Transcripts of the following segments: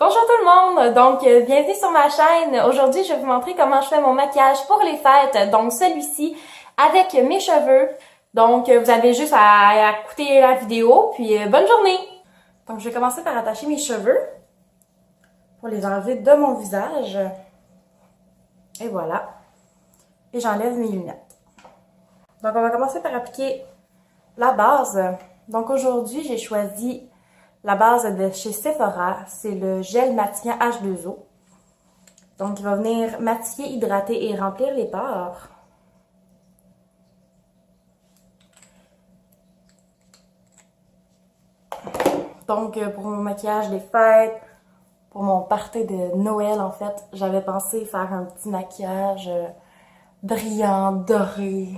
Bonjour tout le monde, donc bienvenue sur ma chaîne. Aujourd'hui, je vais vous montrer comment je fais mon maquillage pour les fêtes, donc celui-ci avec mes cheveux. Donc vous avez juste à écouter la vidéo, puis bonne journée! Donc je vais commencer par attacher mes cheveux pour les enlever de mon visage. Et voilà. Et j'enlève mes lunettes. Donc on va commencer par appliquer la base. Donc aujourd'hui, j'ai choisi la base de chez Sephora, c'est le gel matillant H2O. Donc, il va venir matifier, hydrater et remplir les pores. Donc, pour mon maquillage des fêtes, pour mon party de Noël, en fait, j'avais pensé faire un petit maquillage brillant, doré,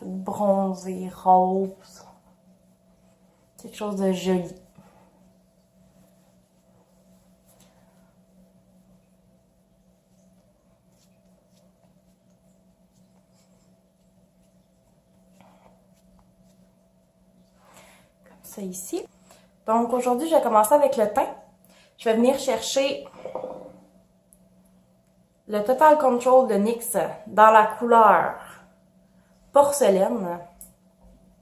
bronzé, rose. Quelque chose de joli. Comme ça ici. Donc aujourd'hui, je vais commencer avec le teint. Je vais venir chercher le Total Control de NYX dans la couleur porcelaine.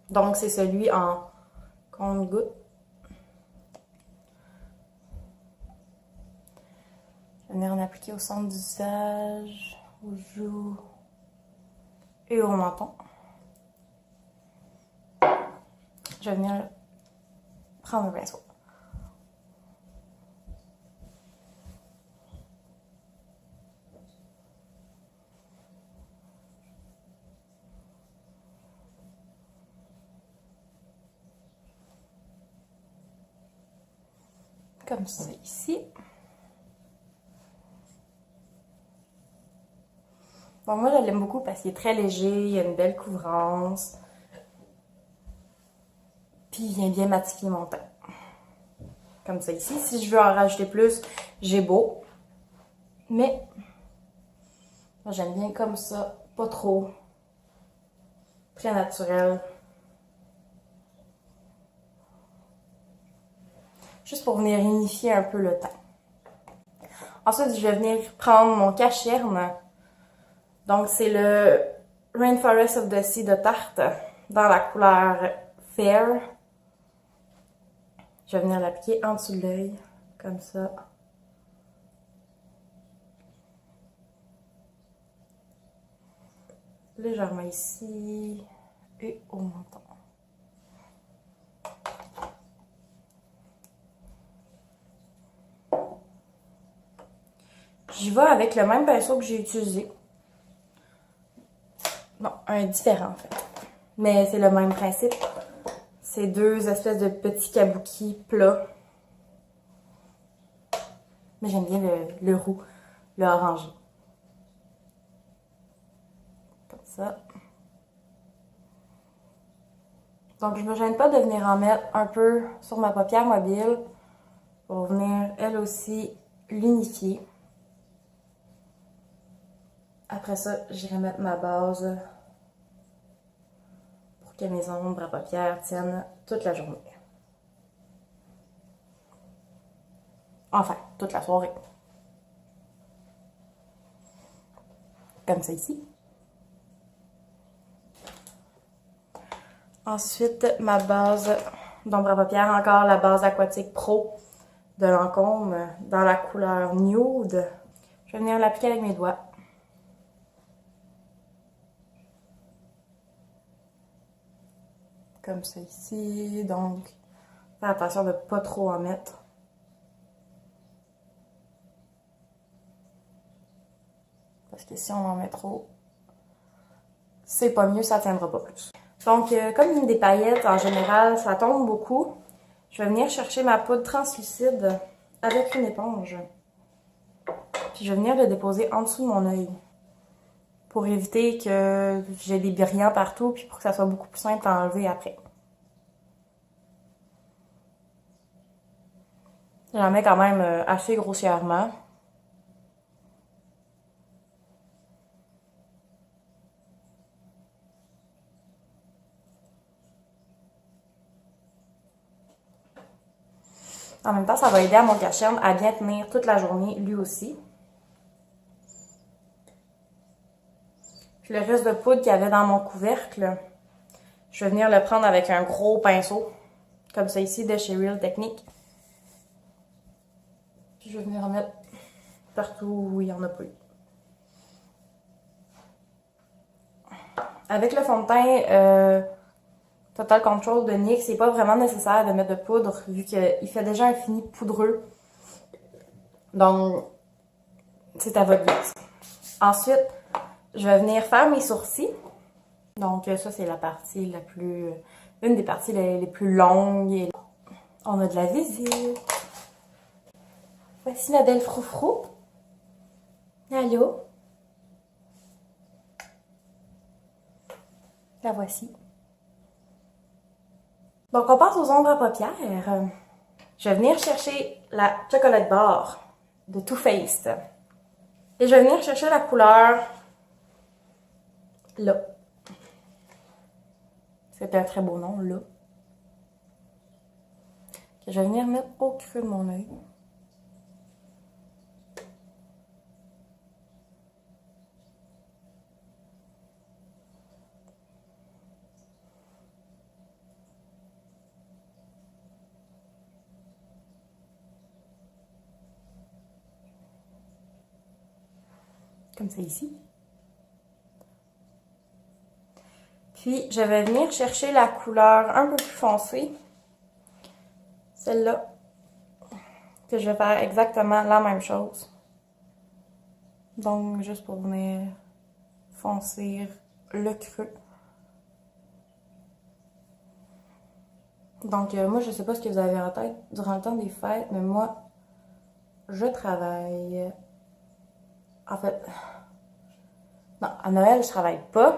Donc c'est celui en compte-gouttes. Je vais venir en appliquer au centre du visage, aux joues et au menton. Je vais venir prendre un pinceau. Comme ça ici. Bon, moi je l'aime beaucoup parce qu'il est très léger, il a une belle couvrance. Puis il vient bien matifier mon teint. Comme ça ici. Si je veux en rajouter plus, j'ai beau. Mais moi j'aime bien comme ça, pas trop. Très naturel. Juste pour venir unifier un peu le teint. Ensuite, je vais venir prendre mon cache-cerne. Donc, c'est le Rainforest of the Sea de Tarte dans la couleur Fair. Je vais venir l'appliquer en dessous de l'œil, comme ça. Légèrement ici et au menton. J'y vais avec le même pinceau que j'ai utilisé. Non, un différent en fait. Mais c'est le même principe. C'est deux espèces de petits kabuki plats. Mais j'aime bien le roux, le orangé. Comme ça. Donc je me gêne pas de venir en mettre un peu sur ma paupière mobile pour venir elle aussi l'unifier. Après ça, j'irai mettre ma base pour que mes ombres à paupières tiennent toute la journée. Enfin, toute la soirée. Comme ça ici. Ensuite, ma base d'ombre à paupières, encore la base aquatique Pro de Lancôme dans la couleur Nude. Je vais venir l'appliquer avec mes doigts. Comme ça ici, donc faire attention de ne pas trop en mettre. Parce que si on en met trop, c'est pas mieux, ça tiendra pas plus. Donc, comme des paillettes, en général, ça tombe beaucoup. Je vais venir chercher ma poudre translucide avec une éponge. Puis je vais venir le déposer en dessous de mon œil. Pour éviter que j'ai des brillants partout, puis pour que ça soit beaucoup plus simple à enlever après. J'en mets quand même assez grossièrement. En même temps, ça va aider à mon cachet à bien tenir toute la journée, lui aussi. Puis le reste de poudre qu'il y avait dans mon couvercle, je vais venir le prendre avec un gros pinceau, comme ça ici, de chez Real Technique. Puis je vais venir en mettre partout où il n'y en a pas eu. Avec le fond de teint Total Control de NYX, c'est pas vraiment nécessaire de mettre de poudre, vu qu'il fait déjà un fini poudreux. Donc, c'est à votre guise. Ensuite, je vais venir faire mes sourcils. Donc, ça, c'est la partie la plus... une des parties les plus longues. Et on a de la visite. Voici ma belle froufrou. Allô? La voici. Donc, on passe aux ombres à paupières. Je vais venir chercher la Chocolate Bar de Too Faced. Et je vais venir chercher la couleur là. C'est un très beau nom, là. Que je vais venir mettre au creux de mon œil. Comme ça ici. Puis, je vais venir chercher la couleur un peu plus foncée. Celle-là. Que je vais faire exactement la même chose. Donc, juste pour venir foncer le creux. Donc, moi, je sais pas ce que vous avez en tête durant le temps des fêtes, mais moi, je travaille. En fait, non, à Noël, je travaille pas,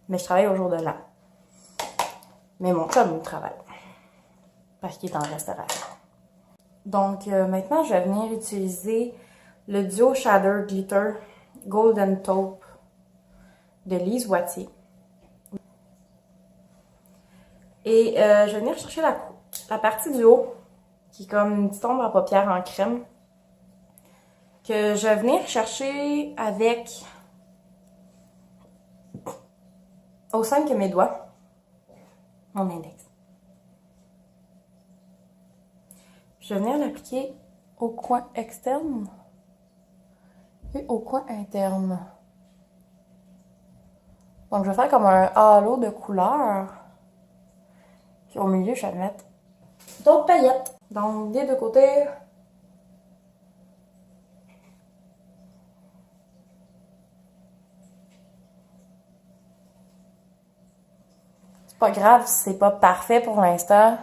mais je travaille au jour de l'an. Mais mon chum, il travaille. Parce qu'il est en restauration. Donc, maintenant, je vais venir utiliser le Duo Shader Glitter Golden Taupe de Lise Wattier. Et je vais venir chercher la partie du haut, qui est comme une petite ombre à paupières en crème, que je vais venir chercher avec, au sein de mes doigts, mon index. Je vais venir l'appliquer au coin externe et au coin interne. Donc, je vais faire comme un halo de couleurs. Puis au milieu, je vais mettre d'autres paillettes. Donc, des deux côtés. C'est pas grave si c'est pas parfait pour l'instant.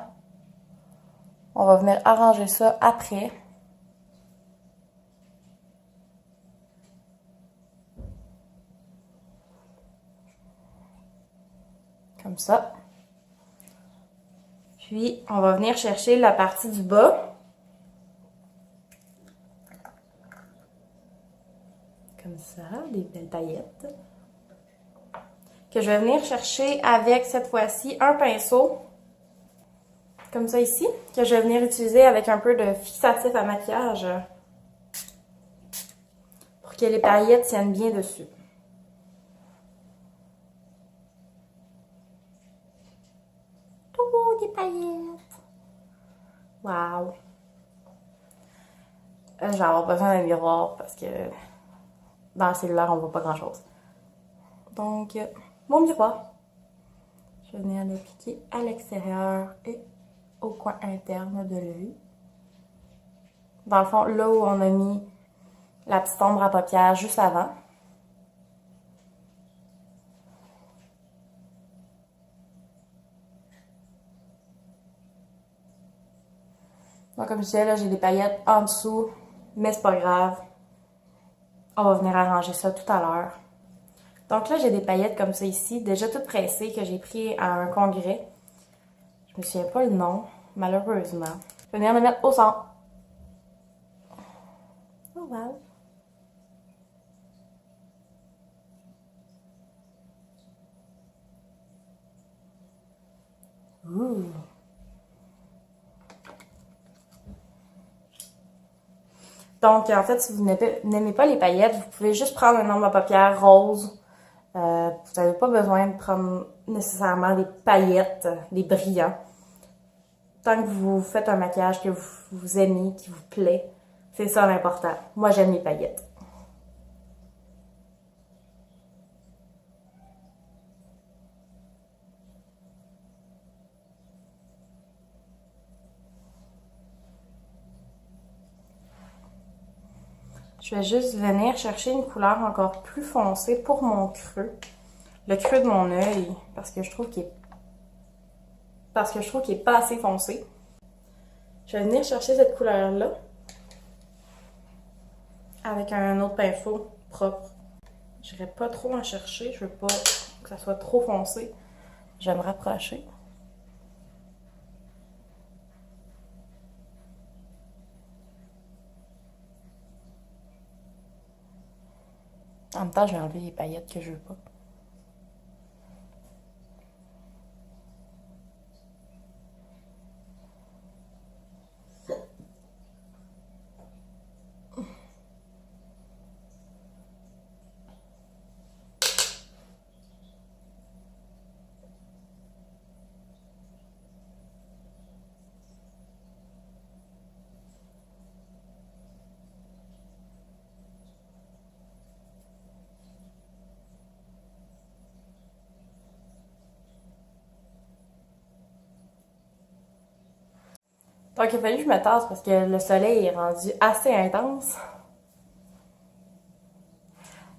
On va venir arranger ça après. Comme ça. Puis, on va venir chercher la partie du bas. Comme ça, des belles paillettes. Que je vais venir chercher avec, cette fois-ci, un pinceau. Comme ça ici. Que je vais venir utiliser avec un peu de fixatif à maquillage. Pour que les paillettes tiennent bien dessus. Oh, des paillettes! Wow! Je vais avoir besoin d'un miroir parce que dans le cellulaire, on voit pas grand-chose. Donc, mon miroir. Je vais venir l'appliquer à l'extérieur et au coin interne de l'œil. Dans le fond, là où on a mis la petite ombre à paupières juste avant. Donc, comme je disais, là, j'ai des paillettes en dessous, mais c'est pas grave. On va venir arranger ça tout à l'heure. Donc là, j'ai des paillettes comme ça ici, déjà toutes pressées, que j'ai pris à un congrès. Je me souviens pas le nom, malheureusement. Je vais venir les mettre au centre. Oh wow! Ouh! Donc, en fait, si vous n'aimez pas les paillettes, vous pouvez juste prendre un emble à paupières rose. Vous n'avez pas besoin de prendre nécessairement des paillettes, des brillants. Tant que vous faites un maquillage que vous aimez, qui vous plaît, c'est ça l'important. Moi, j'aime les paillettes. Je vais juste venir chercher une couleur encore plus foncée pour mon creux. Le creux de mon œil, parce que je trouve qu'il est pas assez foncé. Je vais venir chercher cette couleur-là avec un autre pinceau propre. Je n'irai pas trop en chercher, je veux pas que ça soit trop foncé. Je vais me rapprocher. En même temps, je vais enlever les paillettes que je veux pas. Donc, il a fallu que je me tasse parce que le soleil est rendu assez intense.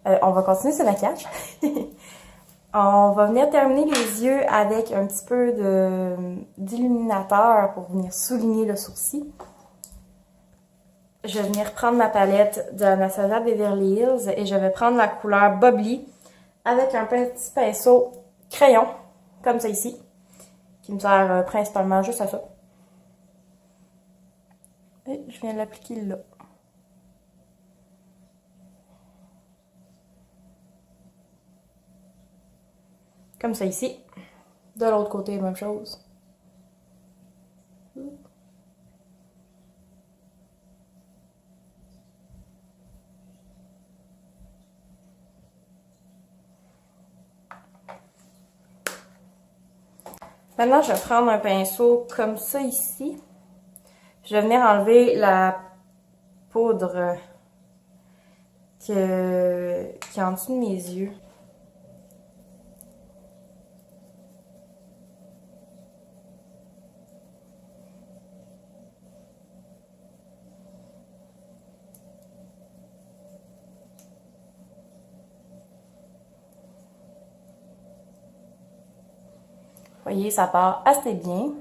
On va continuer ce maquillage. On va venir terminer les yeux avec un petit peu d'illuminateur pour venir souligner le sourcil. Je vais venir prendre ma palette de Anastasia Beverly Hills et je vais prendre la couleur Bubbly avec un petit pinceau crayon, comme ça ici, qui me sert principalement juste à ça. Et je viens l'appliquer là. Comme ça ici. De l'autre côté, même chose. Maintenant, je vais prendre un pinceau comme ça ici. Je vais venir enlever la poudre qui est en dessous de mes yeux. Vous voyez, ça part assez bien.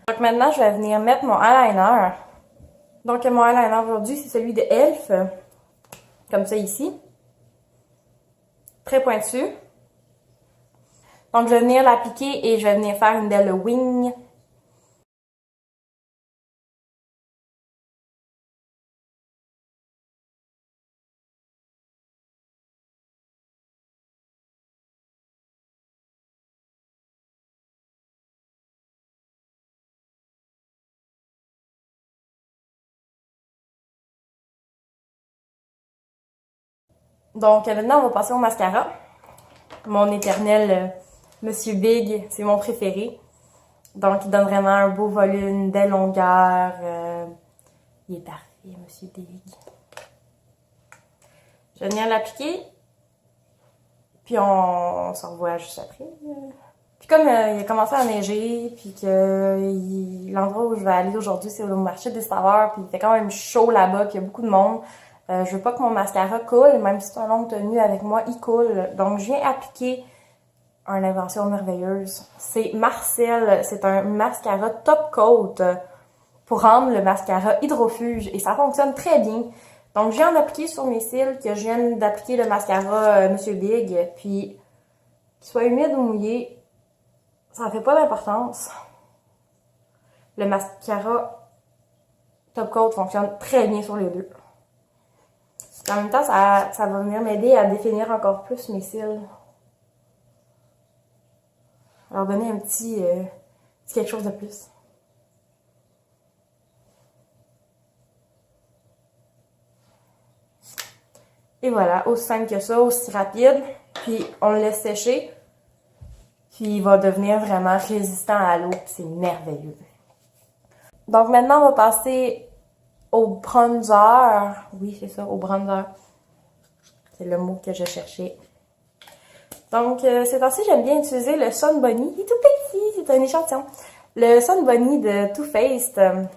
Donc maintenant, je vais venir mettre mon eyeliner. Donc mon eyeliner aujourd'hui, c'est celui de Elf. Comme ça ici. Très pointu. Donc je vais venir l'appliquer et je vais venir faire une belle wing. Donc maintenant, on va passer au mascara. Mon éternel Monsieur Big, c'est mon préféré. Donc il donne vraiment un beau volume, une belle longueur. Il est parfait, Monsieur Big. Je vais venir l'appliquer. Puis on se revoit juste après. Puis comme il a commencé à neiger, puis que l'endroit où je vais aller aujourd'hui, c'est au marché des saveurs, puis il fait quand même chaud là-bas, puis il y a beaucoup de monde. Je veux pas que mon mascara coule, même si c'est un longue tenue avec moi, il coule. Donc je viens appliquer une invention merveilleuse. C'est Marcel, c'est un mascara top coat pour rendre le mascara hydrofuge et ça fonctionne très bien. Donc je viens d'appliquer sur mes cils que je viens d'appliquer le mascara Monsieur Big, puis qu'il soit humide ou mouillé, ça ne fait pas d'importance. Le mascara top coat fonctionne très bien sur les deux. En même temps, ça va venir m'aider à définir encore plus mes cils. leur donner un petit quelque chose de plus. Et voilà, aussi simple que ça, aussi rapide. Puis on le laisse sécher. Puis il va devenir vraiment résistant à l'eau. C'est merveilleux. Donc maintenant, on va passer au bronzer. Oui, c'est ça, au bronzer. C'est le mot que je cherchais. Donc, ces temps-ci, j'aime bien utiliser le Sun Bunny. Il est tout petit, c'est un échantillon. Le Sun Bunny de Too Faced.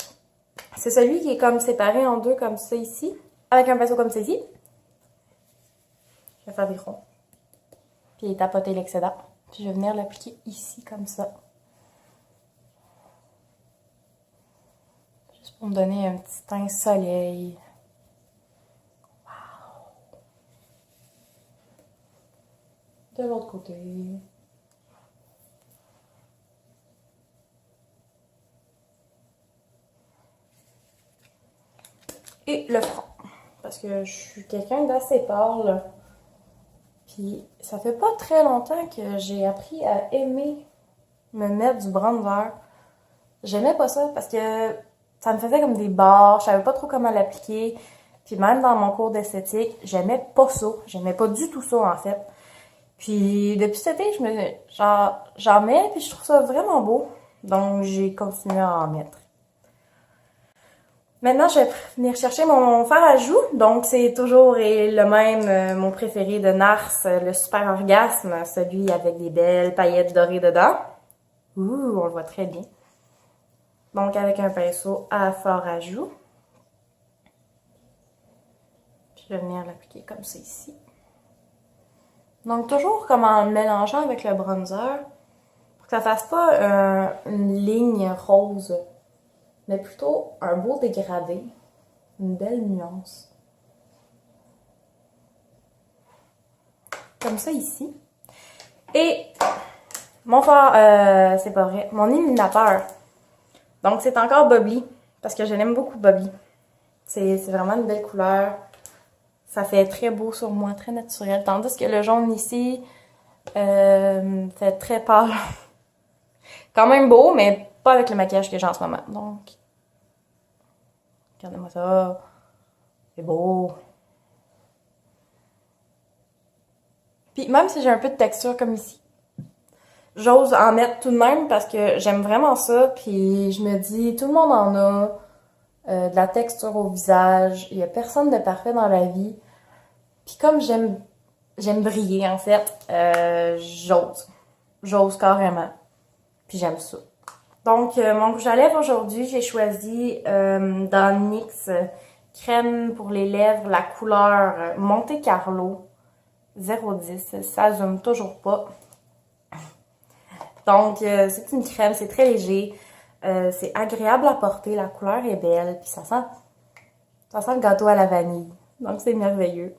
C'est celui qui est comme séparé en deux comme ça ici. Avec un pinceau comme ça ici. Je vais faire des ronds. Puis tapoter l'excédent. Puis je vais venir l'appliquer ici comme ça. Juste pour me donner un petit teint soleil. Wow! De l'autre côté. Et le front. Parce que je suis quelqu'un d'assez pâle. Puis ça fait pas très longtemps que j'ai appris à aimer me mettre du bronzer. J'aimais pas ça parce que ça me faisait comme des barres, je savais pas trop comment l'appliquer. Puis même dans mon cours d'esthétique, j'aimais pas ça. J'aimais pas du tout ça en fait. Puis depuis cet été, j'en mets puis je trouve ça vraiment beau. Donc j'ai continué à en mettre. Maintenant, je vais venir chercher mon fard à joues. Donc, c'est toujours le même, mon préféré de Nars, le Super Orgasme, celui avec des belles paillettes dorées dedans. Ouh, on le voit très bien. Donc, avec un pinceau à fard à joues. Puis, je vais venir l'appliquer comme ça ici. Donc, toujours comme en le mélangeant avec le bronzer, pour que ça fasse pas une ligne rose, mais plutôt un beau dégradé, une belle nuance. Comme ça ici. Et mon fard, c'est pas vrai, mon illuminateur. Donc c'est encore Bubbly, parce que je l'aime beaucoup Bubbly. C'est vraiment une belle couleur. Ça fait très beau sur moi, très naturel. Tandis que le jaune ici fait très pâle. Quand même beau, mais pas avec le maquillage que j'ai en ce moment. Donc, regardez-moi ça. C'est beau. Puis même si j'ai un peu de texture comme ici, j'ose en mettre tout de même parce que j'aime vraiment ça. Puis je me dis, tout le monde en a de la texture au visage. Il y a personne de parfait dans la vie. Puis comme j'aime briller en fait, j'ose. J'ose carrément. Puis j'aime ça. Donc, mon rouge à lèvres aujourd'hui, j'ai choisi dans NYX crème pour les lèvres, la couleur Monte Carlo 010. Ça zoome toujours pas. Donc, c'est une crème, c'est très léger. C'est agréable à porter, la couleur est belle. Puis ça sent le gâteau à la vanille. Donc, c'est merveilleux.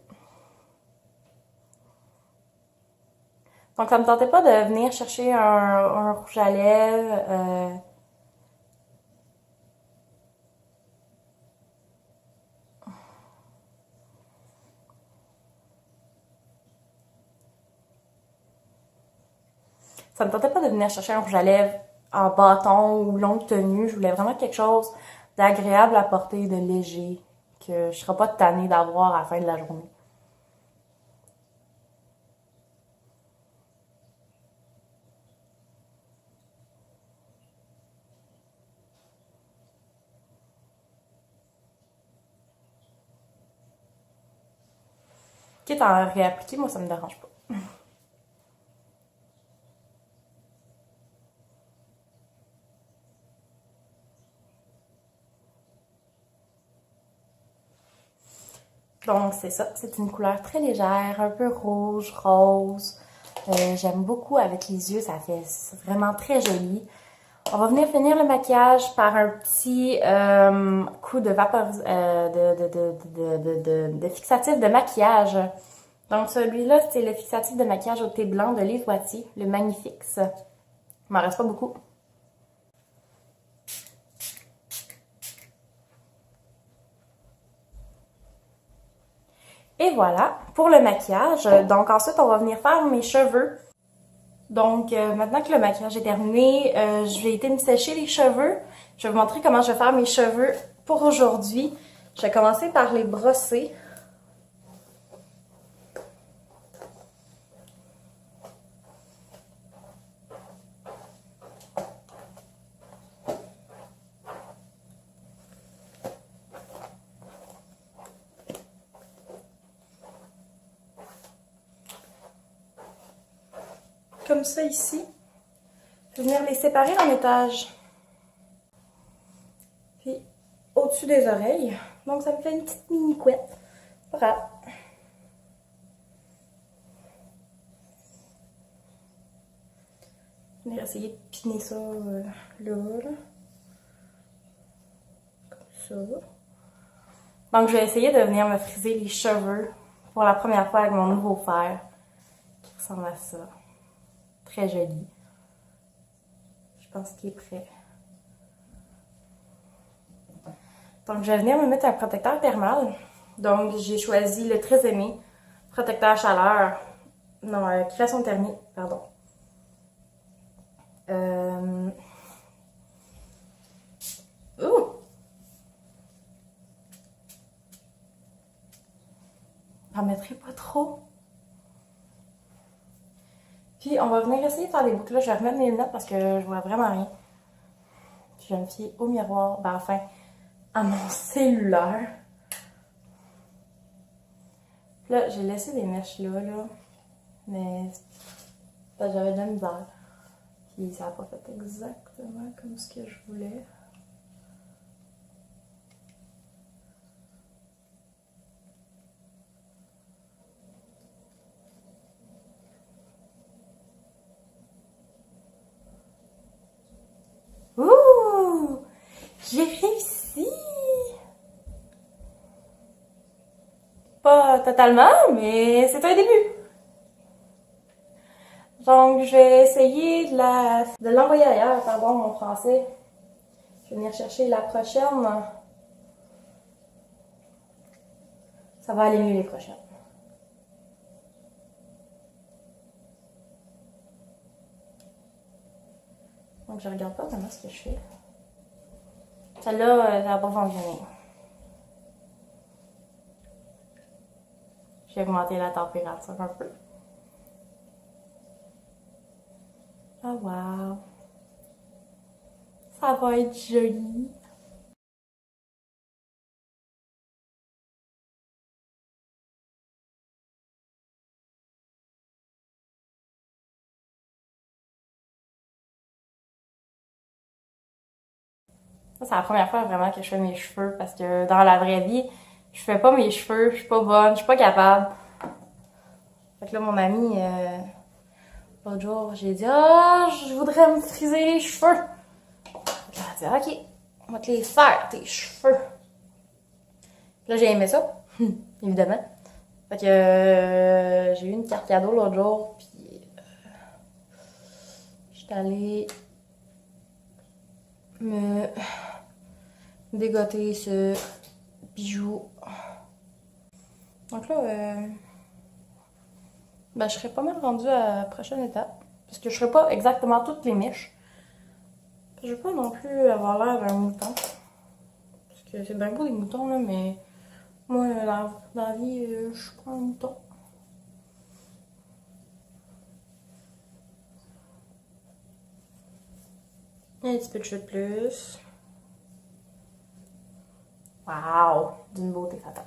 Donc, ça me tentait pas de venir chercher un rouge à lèvres. Ça me tentait pas de venir chercher un rouge à lèvres en bâton ou longue tenue. Je voulais vraiment quelque chose d'agréable à porter, de léger, que je serais pas tannée d'avoir à la fin de la journée. Quitte à en réappliquer, moi ça me dérange pas. Donc c'est ça, c'est une couleur très légère, un peu rouge, rose. J'aime beaucoup avec les yeux, c'est vraiment très joli. On va venir finir le maquillage par un petit coup de de fixatif de maquillage. Donc celui-là, c'est le fixatif de maquillage au thé blanc de Lise Wattier, le Magnifix. Il m'en reste pas beaucoup. Et voilà pour le maquillage. Donc ensuite, on va venir faire mes cheveux. Donc, maintenant que le maquillage est terminé, je vais été me sécher les cheveux. Je vais vous montrer comment je vais faire mes cheveux pour aujourd'hui. Je vais commencer par les brosser. Comme ça ici. Je vais venir les séparer en étages. Puis au-dessus des oreilles. Donc ça me fait une petite mini couette. Voilà. Je vais essayer de piner ça là. Comme ça. Donc je vais essayer de venir me friser les cheveux pour la première fois avec mon nouveau fer. Qui ressemble à ça. Très joli. Je pense qu'il est prêt. Donc, je vais venir me mettre un protecteur thermal. Donc, j'ai choisi le très aimé protecteur chaleur. Non, création thermique, pardon. Ouh! J'en mettrai pas trop. Puis, on va venir essayer de faire des boucles. Là, je vais remettre mes lunettes parce que je vois vraiment rien. Puis, je vais me fier au miroir. Ben, enfin, à mon cellulaire. Puis là, j'ai laissé des mèches là. Mais j'avais de la misère. Puis, ça n'a pas fait exactement comme ce que je voulais. Ouh! J'ai réussi! Pas totalement, mais c'est un début. Donc, je vais essayer de l'envoyer ailleurs, pardon, mon français. Je vais venir chercher la prochaine. Ça va aller mieux les prochaines. Donc, je regarde pas vraiment ce que je fais. Celle-là, ça va pas fonctionner. J'ai augmenté la température un peu. Ah, wow! Ça va être joli. Ça, c'est la première fois vraiment que je fais mes cheveux parce que dans la vraie vie, je fais pas mes cheveux, je suis pas bonne, je suis pas capable. Fait que là, mon ami, l'autre jour, j'ai dit ah, je voudrais me friser les cheveux. Fait que là, elle a dit ok, on va te les faire, tes cheveux. Puis là, j'ai aimé ça, évidemment. Fait que j'ai eu une carte cadeau l'autre jour, puis j'étais allée me dégoter ce bijou. Donc là, ben, je serais pas mal rendue à la prochaine étape. Parce que je ferai pas exactement toutes les mèches. Je veux pas non plus avoir l'air d'un mouton. Parce que c'est bien beau des moutons, là, mais moi, dans la vie, je suis pas un mouton. Un petit peu de cheveux de plus. Waouh! D'une beauté fatale.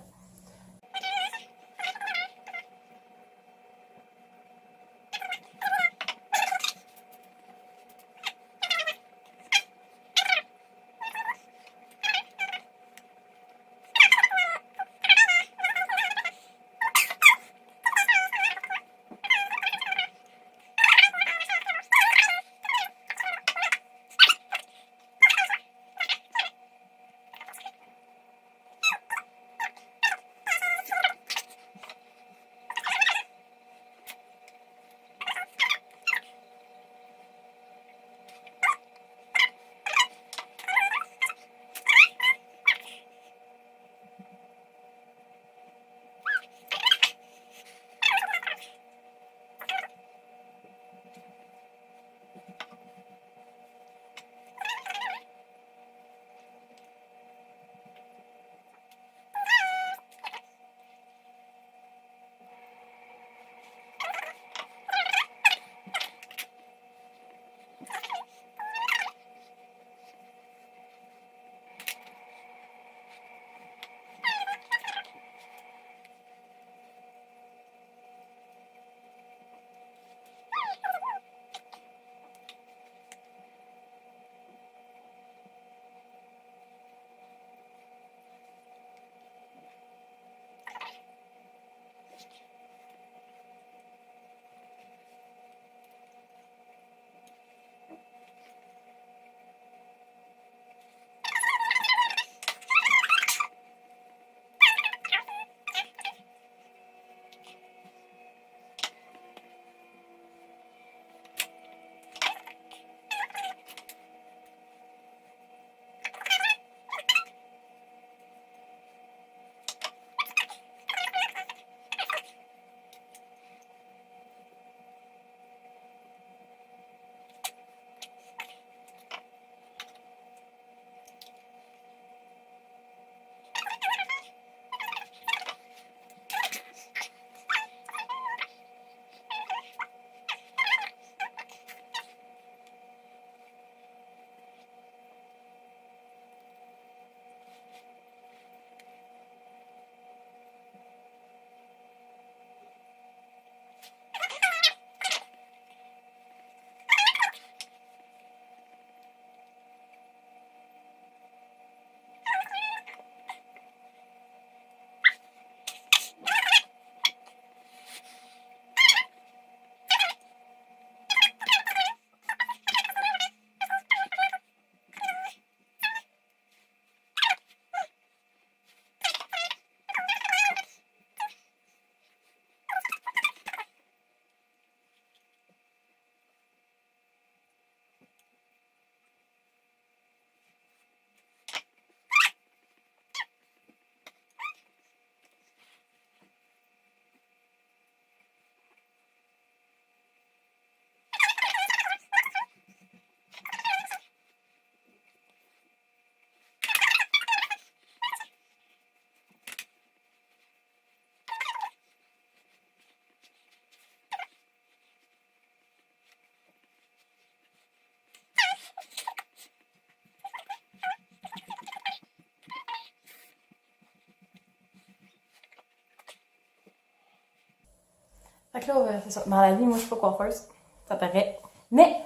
Fait que là, c'est ça. Dans la vie, moi, je suis pas coiffeuse. Ça paraît. Mais,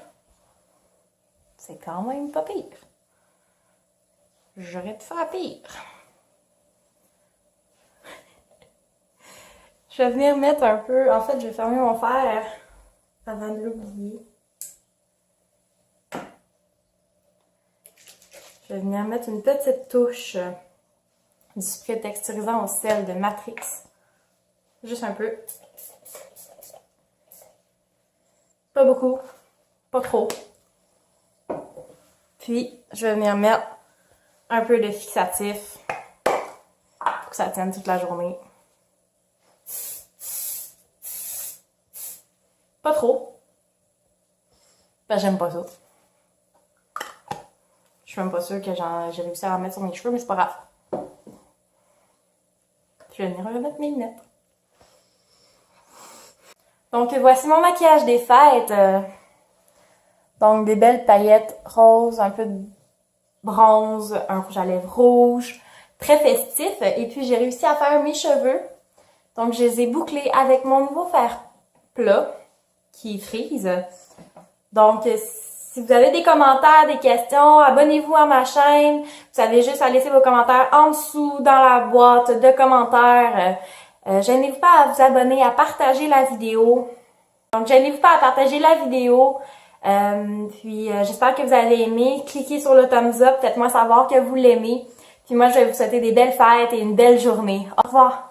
c'est quand même pas pire. J'aurais pu faire pire. Je vais venir mettre un peu... En fait, je vais fermer mon fer avant de l'oublier. Je vais venir mettre une petite touche du spray texturisant au sel de Matrix. Juste un peu. Pas beaucoup. Pas trop. Puis, je vais venir mettre un peu de fixatif pour que ça tienne toute la journée. Pas trop. Ben, j'aime pas ça. Je suis même pas sûre que j'ai réussi à en mettre sur mes cheveux, mais c'est pas grave. Je vais venir remettre mes lunettes. Donc, voici mon maquillage des fêtes. Donc, des belles paillettes roses, un peu de bronze, un rouge à lèvres rouge, très festif. Et puis, j'ai réussi à faire mes cheveux. Donc, je les ai bouclés avec mon nouveau fer plat qui frise. Donc, si vous avez des commentaires, des questions, abonnez-vous à ma chaîne. Vous avez juste à laisser vos commentaires en dessous dans la boîte de commentaires. Gênez-vous pas à vous abonner, à partager la vidéo. Donc, gênez-vous pas à partager la vidéo. J'espère que vous allez aimer. Cliquez sur le thumbs up, faites-moi savoir que vous l'aimez. Puis moi, je vais vous souhaiter des belles fêtes et une belle journée. Au revoir!